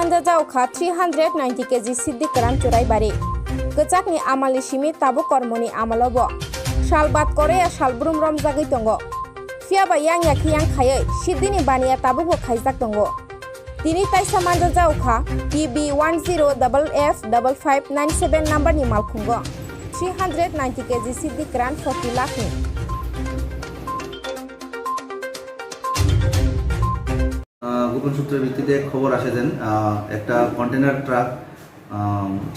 manjakha 390 kg SIDHI kuran churaibari. Kecakni amalni simi tabu kormoni amalobo. Shalbat Korea shalbrum rom jagui tongo. Fiaba yang yakiyang khayai SIDHI ni baniya tabu bo khaijak tongo. Tini taisa manjakha PB 10FF5597 number ni malkhungo. 390 kg SIDHI kuran 40 lakh ni. গোপন সূত্রের ভিত্তিতে খবর আসে দেন একটা container truck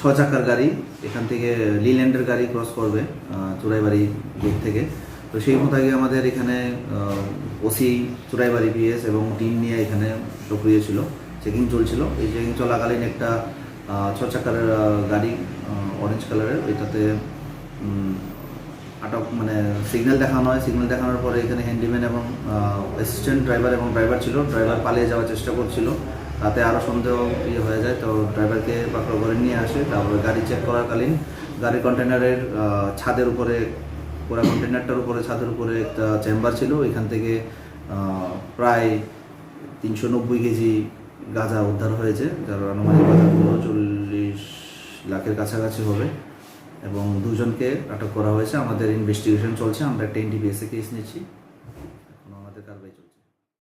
6 চাকার গাড়ি এখান থেকে লিল্যান্ডের গাড়ি ক্রস করবে চুরাইবাড়ি গেট থেকে। তো সেই মোতাবেক আমাদের এখানে ওসি চুরাইবাড়ি পিএস এবং টিম নিয়ে এখানে সক্রিয় ছিল, চেকিং চলছিল। এই চেকিং চলাকালীন একটা 6 চাকার গাড়ি অরেঞ্জ কালারের, এটাতে আটক মানে সিগন্যাল দেখানো হয়। সিগন্যাল দেখানোর পরে এখানে হ্যান্ডিম্যান এবং অ্যাসিস্ট্যান্ট ড্রাইভার এবং ড্রাইভার ছিল। ড্রাইভার পালিয়ে যাওয়ার চেষ্টা করছিল, তাতে আরও সন্দেহ হয়ে যায়। তো ড্রাইভারকে পাকড়াও করে নিয়ে আসে। তারপরে গাড়ি চেক করাকালীন গাড়ির কন্টেনারের ছাদের উপরে, পুরো কন্টেনারটার উপরে ছাদের উপরে একটা চেম্বার ছিল। এখান থেকে প্রায় 390 কেজি গাঁজা উদ্ধার হয়েছে, যার আনুমানিক বাজার মূল্য 40 লাখের কাছাকাছি হবে এবং 2 জনকে আটক করা হয়েছে। আমাদের ইনভেস্টিগেশন চলছে, আমরা একটা এনডিপিএসে কেস নিচ্ছি।